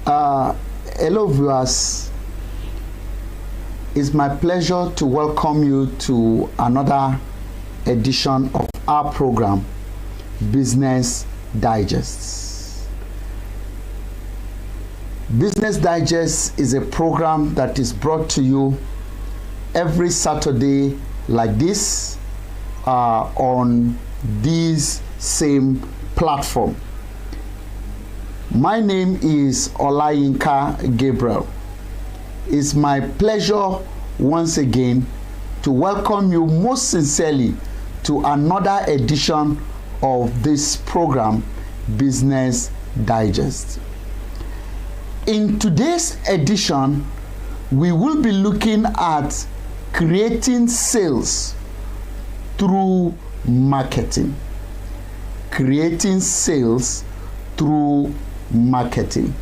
Hello viewers, it's my pleasure to welcome you to another edition of our program, Business Digests. Business Digest is a program that is brought to you every Saturday like this on this same platform. My name is Olayinka Gabriel. It's my pleasure once again to welcome you most sincerely to another edition of this program, Business Digest. In today's edition, we will be looking at creating sales through marketing. Creating sales through marketing.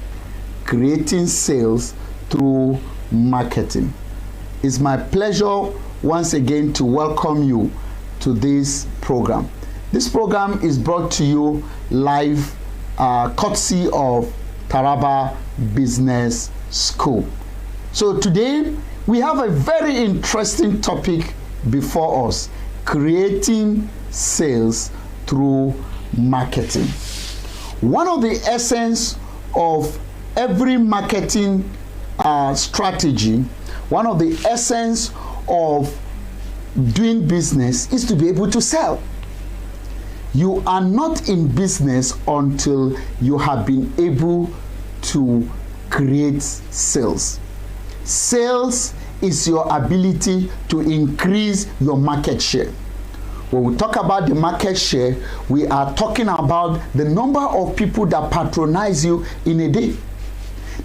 Creating sales through marketing. It's my pleasure once again to welcome you to this program. This program is brought to you live courtesy of Taraba Business School. So today we have a very interesting topic before us: creating sales through marketing. One of the essence of every marketing strategy, one of the essence of doing business is to be able to sell. You are not in business until you have been able to create sales. Sales is your ability to increase your market share. When we talk about the market share, we are talking about the number of people that patronize you in a day,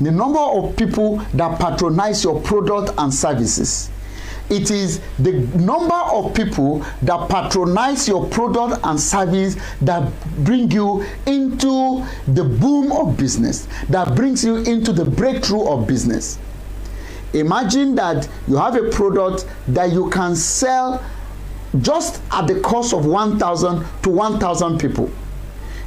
the number of people that patronize your product and services. It is the number of people that patronize your product and service that bring you into the boom of business, that brings you into the breakthrough of business. Imagine that you have a product that you can sell just at the cost of 1,000 to 1,000 people.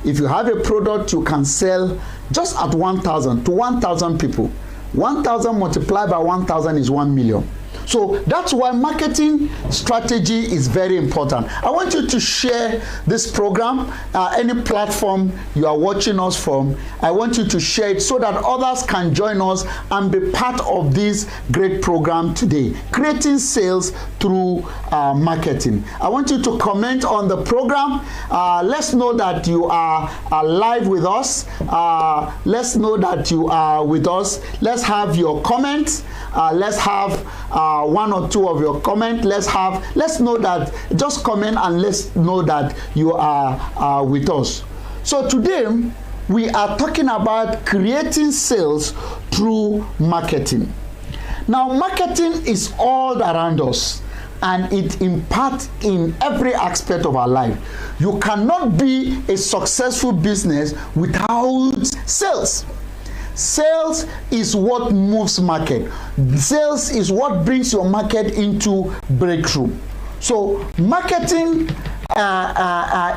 If you have a product you can sell just at 1,000 to 1,000 people, 1,000 multiplied by 1,000 is 1 million. So that's why marketing strategy is very important. I want you to share this program, any platform you are watching us from. I want you to share it so that others can join us and be part of this great program today, creating sales through marketing. I want you to comment on the program. Let's know that you are live with us. Let's know that you are with us. Let's have your comments. Let's have one or two of your comments. Let's know that, just comment and let's know that you are with us. So today we are talking about creating sales through marketing. Now marketing is all around us and it impacts in every aspect of our life. You cannot be a successful business without sales. Sales is what moves market. Sales is what brings your market into breakthrough. So marketing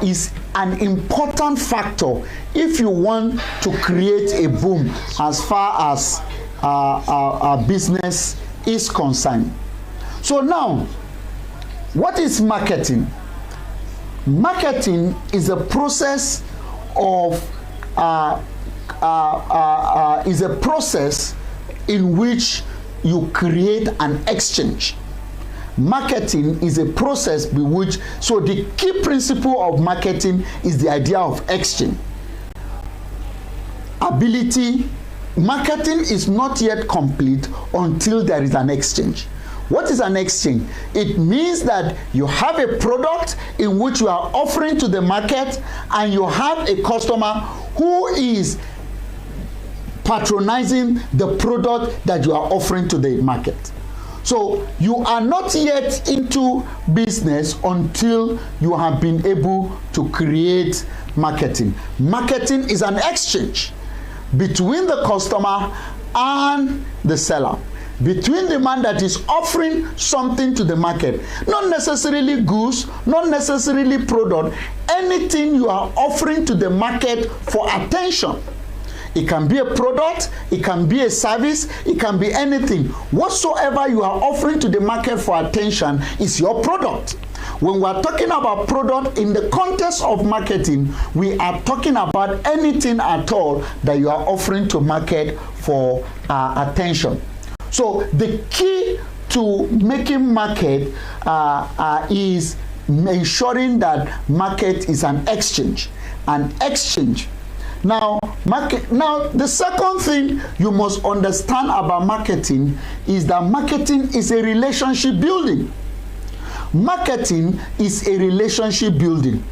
is an important factor if you want to create a boom as far as our business is concerned. So now, what is marketing? Marketing is a process of is a process in which you create an exchange. Marketing is a process by which, so the key principle of marketing is the idea of exchange. Marketing is not yet complete until there is an exchange. What is an exchange? It means that you have a product in which you are offering to the market and you have a customer who is patronizing the product that you are offering to the market. So you are not yet into business until you have been able to create marketing. Marketing is an exchange between the customer and the seller, between the man that is offering something to the market, not necessarily goods, not necessarily product, anything you are offering to the market for attention. It can be a product, it can be a service, it can be anything. Whatsoever you are offering to the market for attention is your product. When we are talking about product in the context of marketing, we are talking about anything at all that you are offering to market for attention. So the key to making market is ensuring that market is an exchange. Now, the second thing you must understand about marketing is that marketing is a relationship building. Marketing is a relationship building.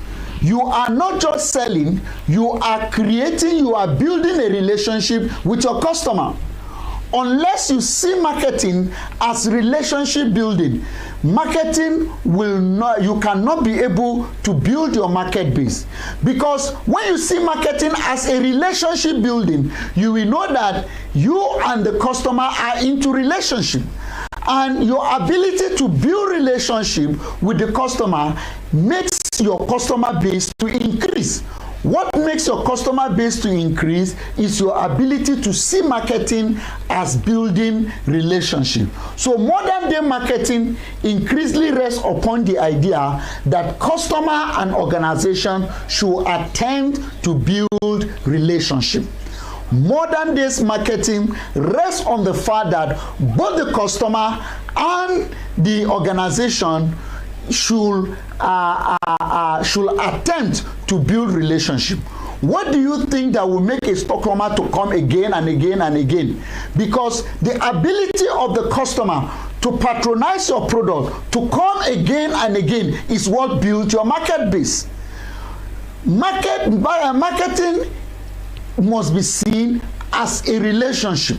You are not just selling, you are creating, you are building a relationship with your customer. Unless you see marketing as relationship building, marketing will not, you cannot be able to build your market base. Because when you see marketing as a relationship building, you will know that you and the customer are into relationship. And your ability to build relationship with the customer makes your customer base to increase. What makes your customer base to increase is your ability to see marketing as building relationship. So modern day marketing increasingly rests upon the idea that customer and organization should attend to build relationship. Modern days marketing rests on the fact that both the customer and the organization should attempt to build relationship. What do you think that will make a stockholder to come again and again and again? Because the ability of the customer to patronize your product, to come again and again, is what builds your market base. Marketing must be seen as a relationship.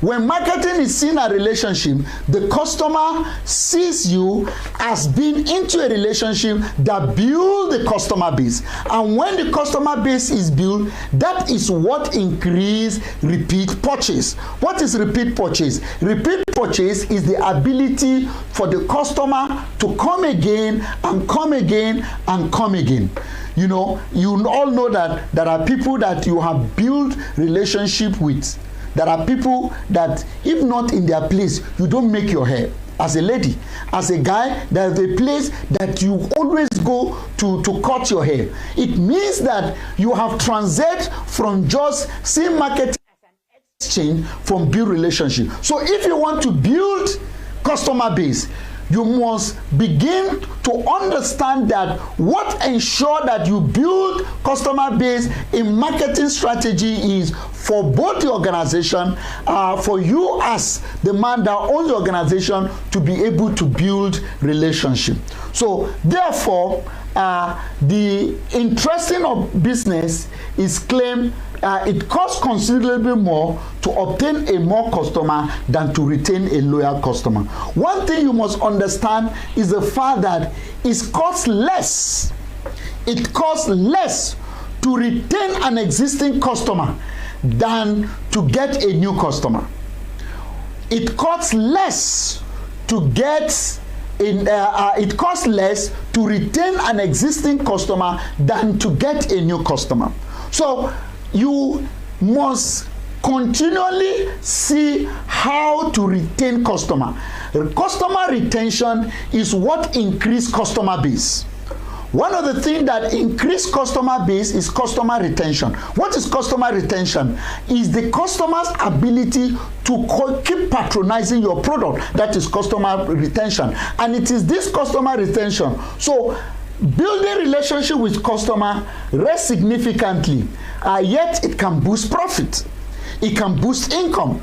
When marketing is seen as a relationship, the customer sees you as being into a relationship that builds the customer base. And when the customer base is built, that is what increases repeat purchase. What is repeat purchase? Repeat purchase is the ability for the customer to come again and come again and come again. You know, you all know that there are people that you have built relationship with. There are people that, if not in their place, you don't make your hair. As a lady, as a guy, there's a place that you always go to cut your hair. It means that you have transited from just seeing marketing as an exchange from build relationship. So if you want to build customer base, you must begin to understand that what ensure that you build customer base in marketing strategy is for both the organization, for you as the man that owns the organization to be able to build relationship. So therefore, the interesting of business is claimed it costs considerably more to obtain a more customer than to retain a loyal customer. One thing you must understand is the fact that it costs less. It costs less to retain an existing customer than to get a new customer. It costs less to get it costs less to retain an existing customer than to get a new customer. So you must continually see how to retain customer. Customer retention is what increases customer base. One of the things that increase customer base is customer retention. What is customer retention? Is the customer's ability to keep patronizing your product. That is customer retention. And it is this customer retention. So building relationship with customer rests significantly, yet it can boost profit. It can boost income.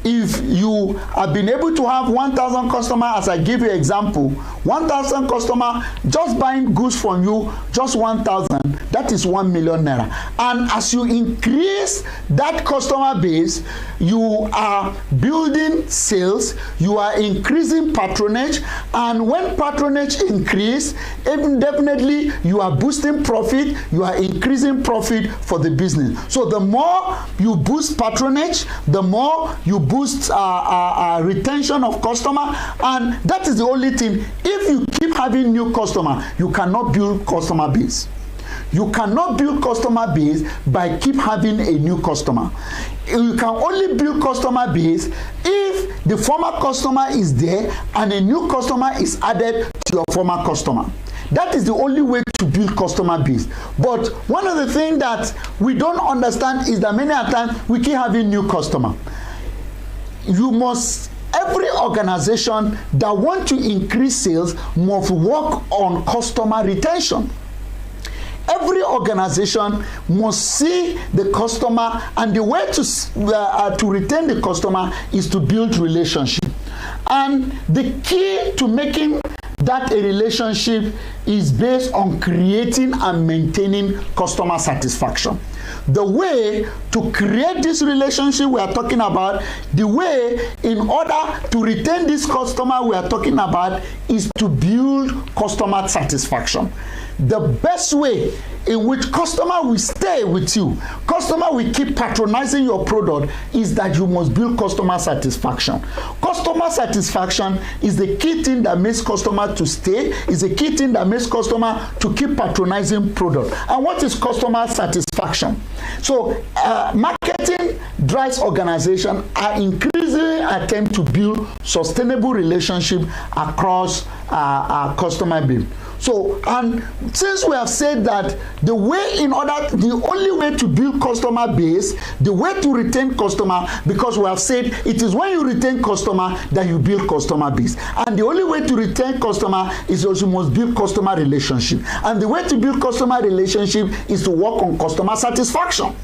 If you have been able to have 1,000 customers, as I give you an example, 1,000 customers just buying goods from you, just 1,000, that is 1 million naira. And as you increase that customer base, you are building sales, you are increasing patronage, and when patronage increase, definitely you are boosting profit, you are increasing profit for the business. So the more you boost patronage, the more you boost retention of customer, and that is the only thing. If you keep having new customer, you cannot build customer base. You cannot build customer base by keep having a new customer. You can only build customer base if the former customer is there and a new customer is added to your former customer. That is the only way to build customer base. But one of the things that we don't understand is that many times we keep having new customer. Every organization that want to increase sales must work on customer retention. Every organization must see the customer, and the way to retain the customer is to build relationship. And the key to making that a relationship is based on creating and maintaining customer satisfaction. The way to create this relationship we are talking about, the way in order to retain this customer we are talking about, is to build customer satisfaction. The best way in which customer will stay with you, customer will keep patronizing your product, is that you must build customer satisfaction. Customer satisfaction is the key thing that makes customer to stay, is the key thing that makes customer to keep patronizing product. And what is customer satisfaction? So marketing drives organization are increasingly attempt to build sustainable relationship across our customer base. So, and since we have said that the only way to build customer base, the way to retain customer, because we have said it is when you retain customer that you build customer base. And the only way to retain customer is also must build customer relationship. And the way to build customer relationship is to work on customer satisfaction.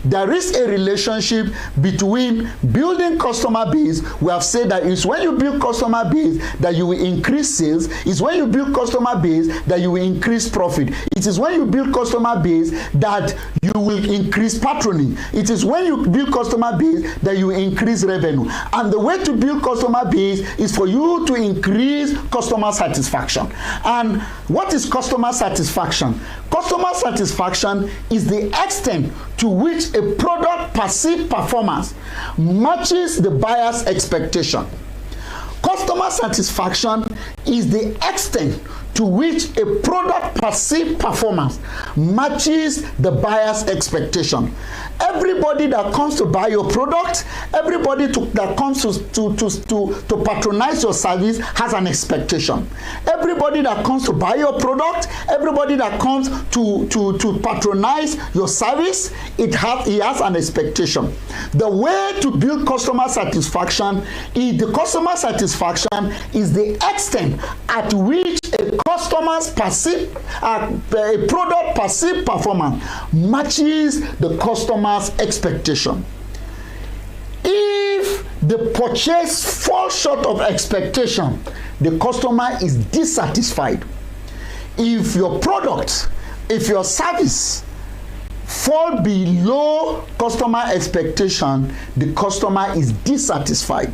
There is a relationship between building customer base. We have said that it's when you build customer base that you will increase sales. It's when you build customer base that you will increase profit. It is when you build customer base that you will increase patronage. It is when you build customer base that you will increase revenue. And the way to build customer base is for you to increase customer satisfaction. And what is customer satisfaction? Customer satisfaction is the extent to which a product perceived performance matches the buyer's expectation. Customer satisfaction is the extent to which a product perceived performance matches the buyer's expectation. Everybody that comes to buy your product, everybody that comes to patronize your service has an expectation. Everybody that comes to buy your product, everybody that comes to patronize your service, he has an expectation. The way to build customer satisfaction is the extent at which a customer's a product perceived performance matches the customer's expectation. If the purchase falls short of expectation, the customer is dissatisfied. If your product, if your service fall below customer expectation, the customer is dissatisfied.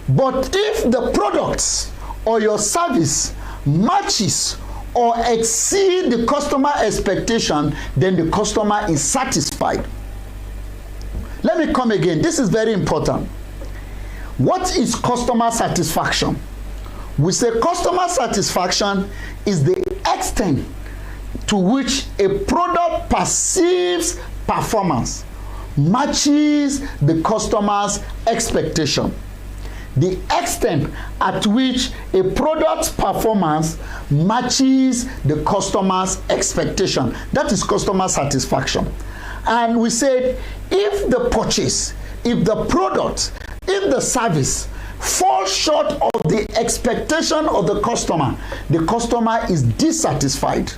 But if the product or your service matches or exceed the customer expectation, then the customer is satisfied. Let me come again. This is very important. What is customer satisfaction? We say customer satisfaction is the extent to which a product perceives performance matches the customer's expectation. The extent at which a product's performance matches the customer's expectation. That is customer satisfaction. And we said if the purchase, if the product, if the service falls short of the expectation of the customer is dissatisfied.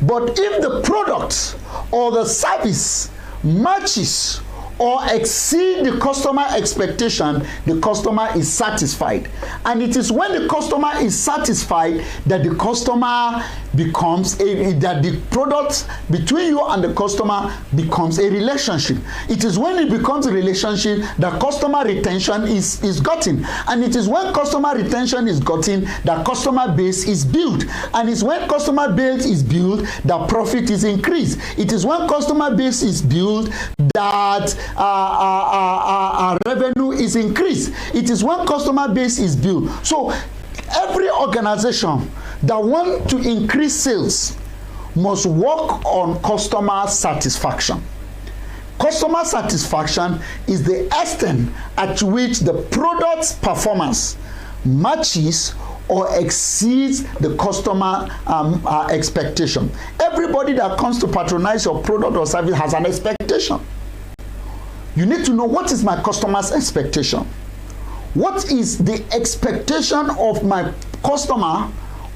But if the product or the service matches or exceed the customer expectation, the customer is satisfied. And it is when the customer is satisfied that the customer becomes that the product between you and the customer becomes a relationship. It is when it becomes a relationship that customer retention is gotten. And it is when customer retention is gotten that customer base is built. And it's when customer base is built that profit is increased. It is when customer base is built that our revenue is increased. It is when customer base is built. So every organization that want to increase sales must work on customer satisfaction. Customer satisfaction is the extent at which the product's performance matches or exceeds the customer expectation. Everybody that comes to patronize your product or service has an expectation. You need to know, what is my customer's expectation? What is the expectation of my customer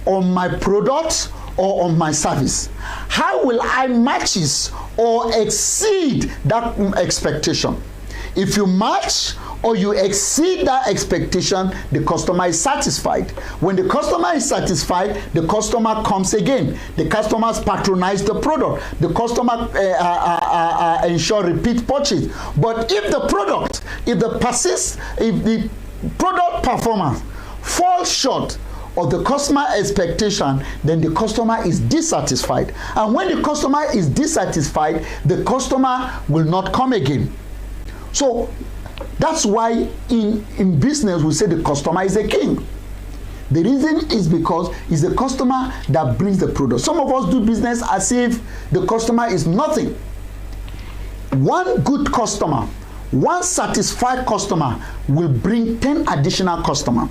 on my product or on my service? How will I match it or exceed that expectation? If you match or you exceed that expectation, the customer is satisfied. When the customer is satisfied, the customer comes again. The customers patronize the product. The customer ensure repeat purchase. But if the product, if the product performance falls short of the customer expectation, then the customer is dissatisfied. And when the customer is dissatisfied, the customer will not come again. So that's why in business we say the customer is a king. The reason is because it's the customer that brings the product. Some of us do business as if the customer is nothing. One good customer, one satisfied customer will bring 10 additional customers.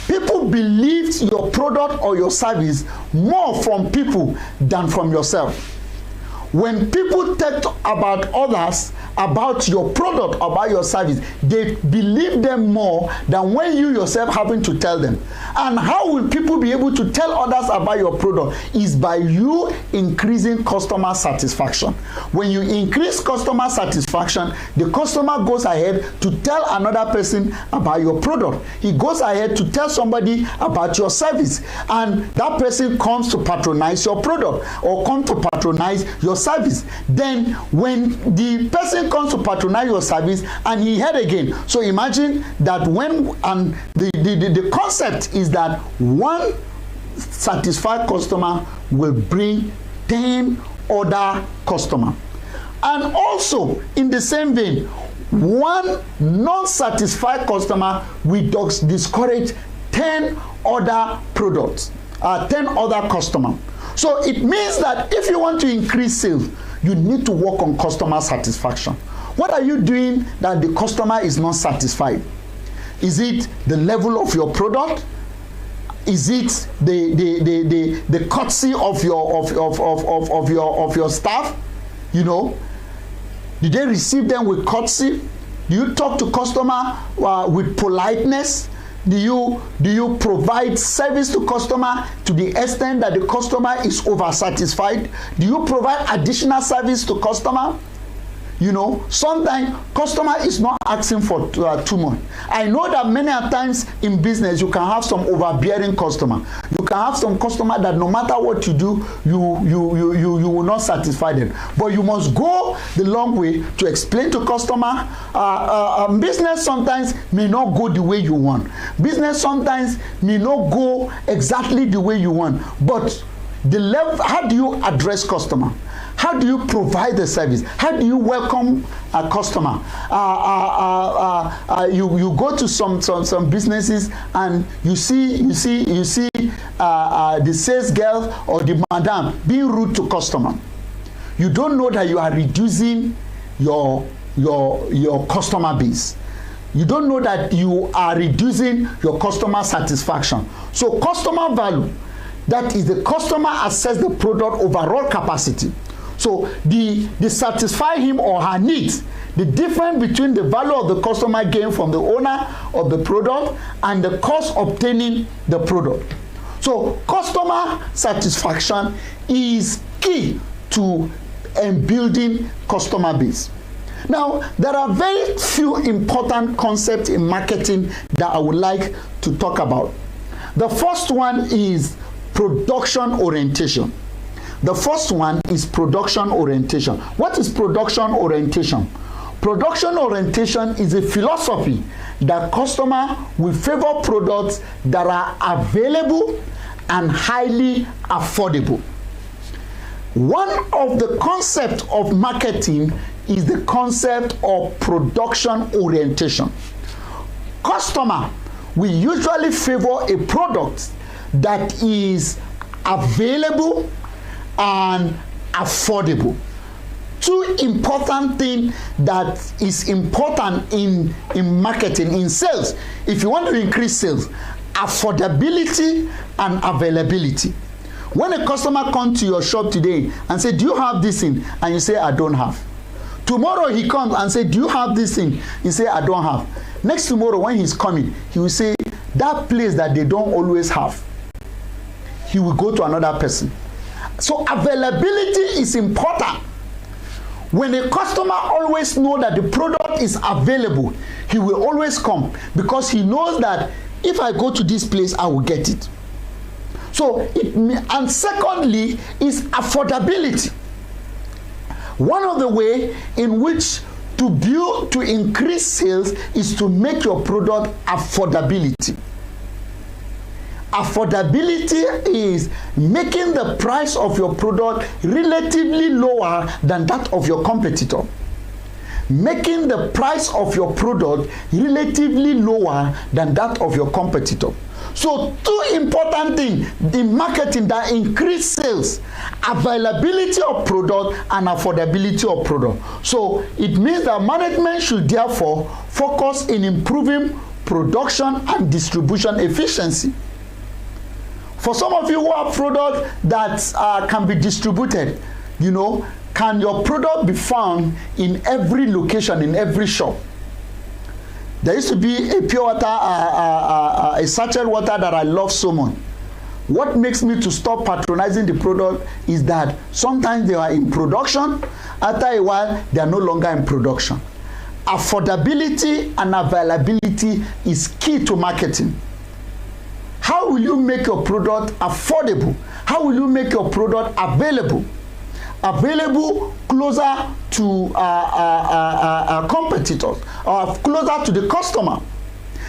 People believe your product or your service more from people than from yourself. When people talk about others, about your product, about your service, they believe them more than when you yourself happen to tell them. And how will people be able to tell others about your product? Is by you increasing customer satisfaction. When you increase customer satisfaction, the customer goes ahead to tell another person about your product. He goes ahead to tell somebody about your service, and that person comes to patronize your product or come to patronize your service. Then when the person comes to patronize your service and he heard again, so imagine that when, and the concept is that one satisfied customer will bring 10 other customers. And also in the same vein, one non-satisfied customer will discourage 10 other products, 10 other customers. So it means that if you want to increase sales, you need to work on customer satisfaction. What are you doing that the customer is not satisfied? Is it the level of your product? Is it the courtesy of your staff? You know, did they receive them with courtesy? Do you talk to customer with politeness? Do you provide service to customer to the extent that the customer is oversatisfied? Do you provide additional service to customer? You know, sometimes customer is not asking for too much. I know that many times in business you can have some overbearing customer. You can have some customer that no matter what you do, you will not satisfy them. But you must go the long way to explain to customer. Business sometimes may not go the way you want. Business sometimes may not go exactly the way you want. But the level, how do you address customer? How do you provide the service? How do you welcome a customer? You go to some businesses and you see the sales girl or the madam being rude to customer. You don't know that you are reducing your customer base. You don't know that you are reducing your customer satisfaction. So customer value, that is the customer assess the product overall capacity. So the satisfy him or her needs, the difference between the value of the customer gain from the owner of the product and the cost obtaining the product. So customer satisfaction is key to building customer base. Now, there are very few important concepts in marketing that I would like to talk about. The first one is production orientation. The first one is production orientation. What is production orientation? Production orientation is a philosophy that customer will favor products that are available and highly affordable. One of the concepts of marketing is the concept of production orientation. Customer will usually favor a product that is available and affordable. Two important things that is important in marketing, in sales. If you want to increase sales, affordability and availability. When a customer comes to your shop today and say, do you have this thing? And you say, I don't have. Tomorrow he comes and say, do you have this thing? You say, I don't have. Next tomorrow when he's coming, he will say, that place that they don't always have, he will go to another person. So availability is important. When a customer always knows that the product is available, he will always come because he knows that if I go to this place, I will get it. So, and secondly, is affordability. One of the ways in which to increase sales is to make your product affordability. Affordability is making the price of your product relatively lower than that of your competitor. Making the price of your product relatively lower than that of your competitor. So two important things in marketing that increase sales: availability of product and affordability of product. So it means that management should therefore focus in improving production and distribution efficiency. For some of you who have products that can be distributed, you know, can your product be found in every location, in every shop? There used to be a pure water, a sachet water that I love so much. What makes me to stop patronizing the product is that sometimes they are in production. After a while, they are no longer in production. Affordability and availability is key to marketing. How will you make your product affordable? How will you make your product available? Available closer to competitors, or closer to the customer,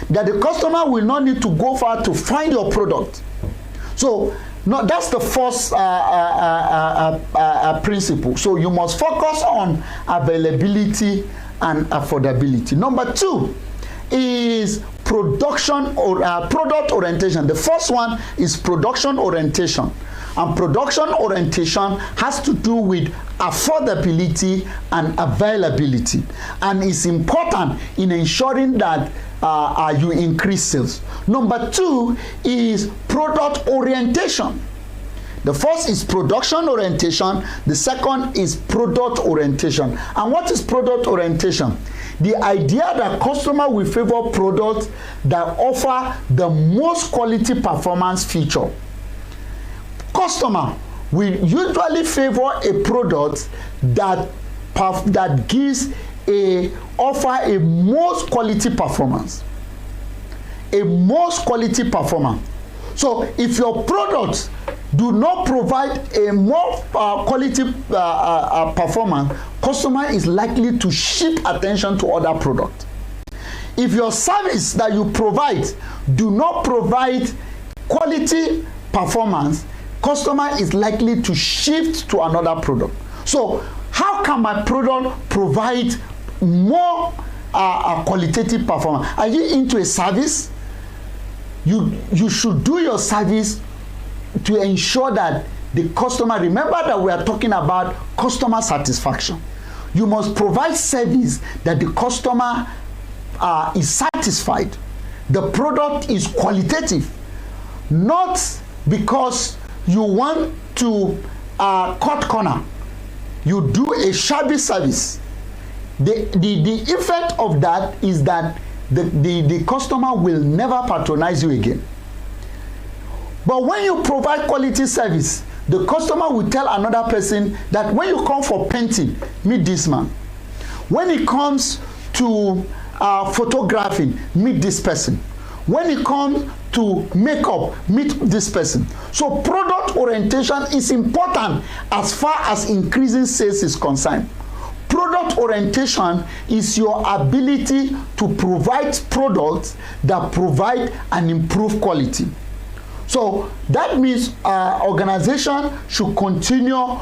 that the customer will not need to go far to find your product. So that's the first principle. So you must focus on availability and affordability. Number two is production or product orientation. The first one is production orientation. And production orientation has to do with affordability and availability, and is important in ensuring that you increase sales. Number two is product orientation. The first is production orientation. The second is product orientation. And what is product orientation? The idea that customer will favor products that offer the most quality performance feature. Customer will usually favor a product that gives offer a most quality performance. A most quality performance. So if your products do not provide a more quality performance, customer is likely to shift attention to other products. If your service that you provide do not provide quality performance, customer is likely to shift to another product. So how can my product provide more qualitative performance? Are you into a service? You should do your service to ensure that the customer, remember that we are talking about customer satisfaction. You must provide service that the customer is satisfied. The product is qualitative, not because you want to cut corner. You do a shabby service. The effect of that is that the customer will never patronize you again. But when you provide quality service, the customer will tell another person that when you come for painting, meet this man. When it comes to photographing, meet this person. When it comes to makeup, meet this person. So product orientation is important as far as increasing sales is concerned. Product orientation is your ability to provide products that provide and improve quality. So that means organization should continue